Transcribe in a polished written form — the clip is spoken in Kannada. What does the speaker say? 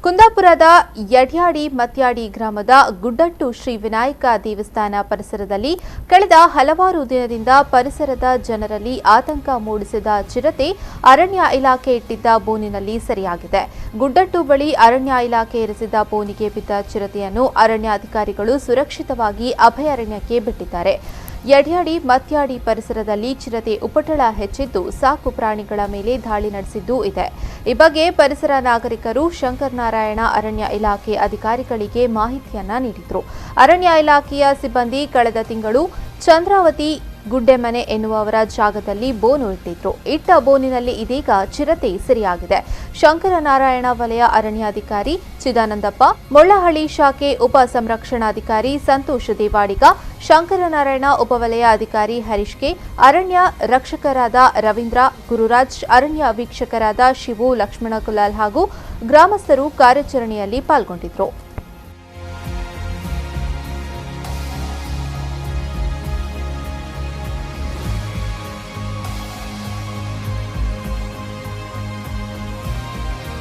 ಕುಂದಾಪುರದ ಯಡ್ಯಾಡಿಮಥ್ಯಾಡಿ ಗ್ರಾಮದ ಗುಡ್ಡಟ್ಟು ಶ್ರೀ ವಿನಾಯಕ ದೇವಸ್ಥಾನ ಪರಿಸರದಲ್ಲಿ ಕಳೆದ ಹಲವಾರು ದಿನದಿಂದ ಪರಿಸರದ ಜನರಲ್ಲಿ ಆತಂಕ ಮೂಡಿಸಿದ ಚಿರತೆ ಅರಣ್ಯ ಇಲಾಖೆ ಇಟ್ಟಿದ್ದ ಬೋನಿನಲ್ಲಿ ಸೆರೆಯಾಗಿದೆ. ಗುಡ್ಡಟ್ಟು ಬಳಿ ಅರಣ್ಯ ಇಲಾಖೆ ಇರಿಸಿದ್ದ ಬೋನಿಗೆ ಬಿದ್ದ ಚಿರತೆಯನ್ನು ಅರಣ್ಯಾಧಿಕಾರಿಗಳು ಸುರಕ್ಷಿತವಾಗಿ ಅಭಯಾರಣ್ಯಕ್ಕೆ ಬಿಟ್ಟಿದ್ದಾರೆ. ಯಡ್ಯಾಡಿಮಥ್ಯಾಡಿ ಪರಿಸರದಲ್ಲಿ ಚಿರತೆ ಉಪಟಳ ಹೆಚ್ಚಿದ್ದು ಸಾಕು ಪ್ರಾಣಿಗಳ ಮೇಲೆ ದಾಳಿ ನಡೆಸಿದ್ದೂ ಇದೆ. ಈ ಬಗ್ಗೆ ಪರಿಸರ ನಾಗರಿಕರು ಶಂಕರನಾರಾಯಣ ಅರಣ್ಯ ಇಲಾಖೆ ಅಧಿಕಾರಿಗಳಿಗೆ ಮಾಹಿತಿಯನ್ನ ನೀಡಿದರು. ಅರಣ್ಯ ಇಲಾಖೆಯ ಸಿಬ್ಬಂದಿ ಕಳೆದ ತಿಂಗಳು ಚಂದ್ರಾವತಿ ಗುಡ್ಡೆಮನೆ ಎನ್ನುವವರ ಜಾಗದಲ್ಲಿ ಬೋನು ಇಟ್ಟಿದ್ರು. ಇಟ್ಟ ಬೋನಿನಲ್ಲಿ ಇದೀಗ ಚಿರತೆ ಸೆರೆಯಾಗಿದೆ. ಶಂಕರನಾರಾಯಣ ವಲಯ ಅರಣ್ಯಾಧಿಕಾರಿ ಚಿದಾನಂದಪ್ಪ, ಮುಳ್ಳಹಳ್ಳಿ ಶಾಖೆ ಉಪ ಸಂರಕ್ಷಣಾಧಿಕಾರಿ ಸಂತೋಷ್ ದೇವಾಡಿಗ, ಶಂಕರನಾರಾಯಣ ಉಪವಲಯ ಅಧಿಕಾರಿ ಹರೀಶ್ ಕೆ, ಅರಣ್ಯ ರಕ್ಷಕರಾದ ರವೀಂದ್ರ, ಗುರುರಾಜ್, ಅರಣ್ಯ ವೀಕ್ಷಕರಾದ ಶಿವು, ಲಕ್ಷ್ಮಣ ಕುಲಾಲ್ ಹಾಗೂ ಗ್ರಾಮಸ್ಥರು ಕಾರ್ಯಾಚರಣೆಯಲ್ಲಿ ಪಾಲ್ಗೊಂಡಿದ್ದರು.